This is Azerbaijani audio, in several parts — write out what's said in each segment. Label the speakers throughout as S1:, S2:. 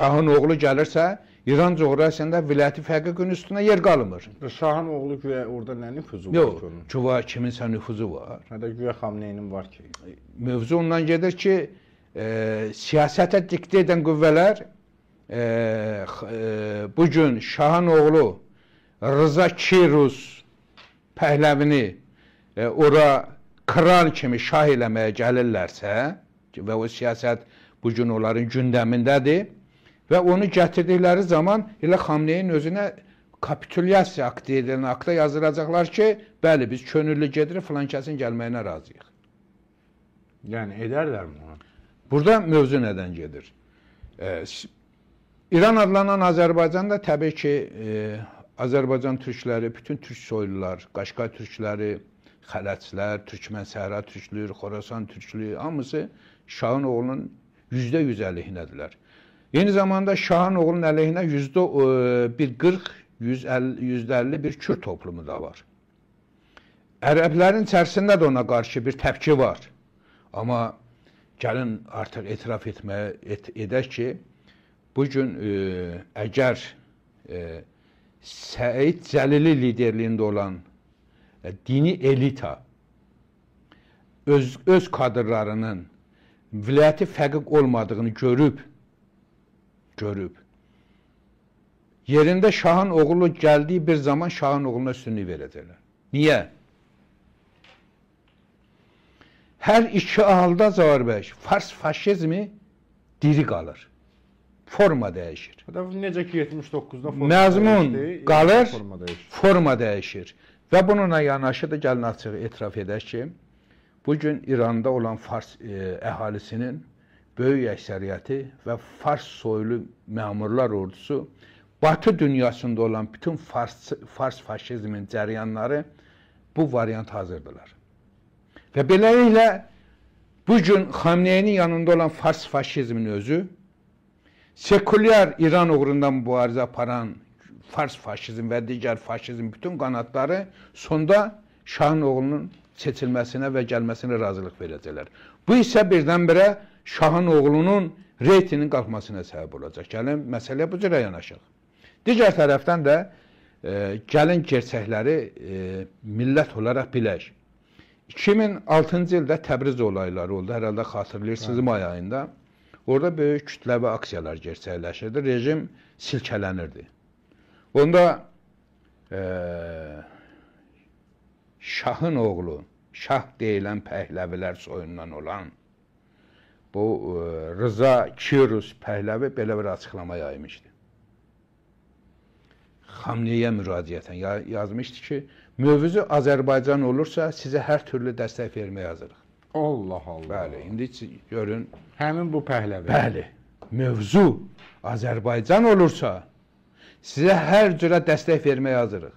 S1: Şahın oğlu gəlirsə, İran coğrafiyasında vilayəti fəqiqin üstünə yer qalmır.
S2: Şahın oğlu güya orada nə nüfuzu var
S1: Yox,
S2: ki onun?
S1: güya kiminsə nüfuzu var.
S2: Hətta güya Xamneyinin var ki.
S1: Mövzu ondan gedir ki, siyasətə diktə edən qüvvələr bugün Şahın oğlu Rıza Kirus Pəhləvini ora kral kimi şah eləməyə gəlirlərsə və o siyasət bugün onların gündəmindədir və onu gətirdikləri zaman elə Xamneyinin özünə kapitulyasiya aktı edilən akta yazılacaqlar ki, bəli, biz könüllü gedirik, filan kəsin gəlməyinə razıyıq.
S2: Yəni, edərlərmi onu?
S1: Burada mövzu nədən gedir? İran adlanan Azərbaycanda təbii ki, Azərbaycan türkləri, bütün türk soylular, Qaşqay türkləri, Xələtçilər, Türkmən Səhra türklüyü, Xorasan türklüyü, hamısı Şahın oğlunun %100 əleyhinədirlər. Eyni zamanda Şahın oğlunun əleyhinə %40, %50 bir Kürd toplumu da var. Ərəblərin içərisində də ona qarşı bir təpki var. Amma gəlin artıq etiraf edək ki, bugün əgər Səid Cəlili liderliyində olan dini elita öz kadrlarının vilayəti fəqiq olmadığını görüb, yerində Şahın oğlu gəldiyi bir zaman Şahın oğluna üstünlük verəcəklər. Niyə? Hər iki halda Zahir bəy, fars faşizmi diri qalır. Forma dəyişir.
S2: Necə ki 79-da
S1: məzmun qalır, forma dəyişir. Və bununla yanaşı da gəlin açıq etiraf edək ki, bugün İranda olan fars əhalisinin böyük əksəriyyəti və fars soylu məmurlar ordusu Batı dünyasında olan bütün fars faşizmin cəryanları bu variant hazırdılar. Və beləliklə bugün Xamneyinin yanında olan fars faşizmin özü sekulyar İran uğrunda mübarizə aparan fars faşizm və digər faşizm bütün qanatları sonda Şahın oğlunun seçilməsinə və gəlməsinə razılıq verəcəklər. Bu isə birdən-birə Şahın oğlunun reytinin qalxmasına səbəb olacaq. Gəlin, məsələyə bu cürə yanaşıq. Digər tərəfdən də gəlin gerçəkləri millət olaraq bilək. 2006-cı ildə Təbriz olayları oldu, hər halda xatırlayırsınız may ayında. Orada böyük kütləvi aksiyalar gerçəkləşirdi, rejim silkələnirdi. Onda Şahın oğlu, Şah deyilən Pəhləvilər soyundan olan bu Rıza Kirus Pəhləvi belə bir açıqlama yaymışdı. Xamneyə müraciətən yazmışdı ki, mövzu Azərbaycan olursa sizə hər türlü dəstək verməyə hazırıq.
S2: Allah Allah.
S1: Bəli, indi görün.
S2: Həmin bu Pəhləvi.
S1: Bəli, mövzu Azərbaycan olursa sizə hər cürə dəstək verməyə hazırıq.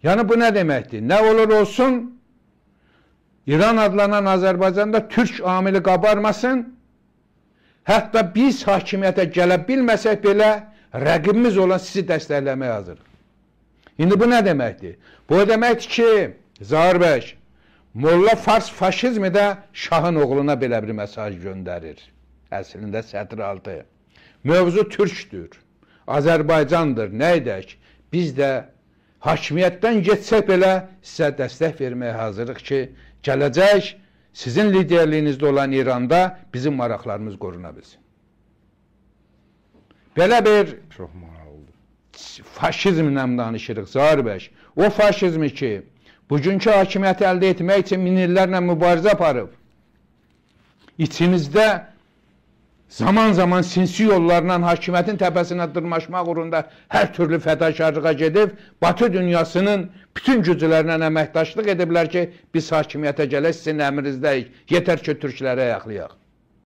S1: Yəni bu nə deməkdir? Nə olur olsun, İran adlanan Azərbaycanda türk amili qabarmasın, hətta biz hakimiyyətə gələ bilməsək belə rəqibimiz olan sizi dəstəkləməyə hazırıq. İndi bu nə deməkdir? Bu deməkdir ki, Zahir bəy, Molla Fars faşizmi də Şahın oğluna belə bir mesaj göndərir. Əslində sətr altı. Mövzu türkdür, Azərbaycandır, nə edək? Biz də hakimiyyətdən geçsək belə sizə dəstək verməyə hazırıq ki, gələcək sizin liderliyinizdə olan İranda bizim maraqlarımız qoruna bilsin. Belə bir faşizmlə danışırıq, Zahir bəy. O faşizmi ki, bugünkü hakimiyyəti əldə etmək üçün min illərlə mübarizə aparıb, içimizdə zaman-zaman sinsi yollarla hakimiyyətin təpəsinə dırmaşmaq uğrunda hər türlü fədakarlığa gedib, Batı dünyasının bütün güclərlə əməkdaşlıq ediblər ki, biz hakimiyyətə gələk, sizin əmrinizdəyik, yetər ki, türkləri ayaqlayaq.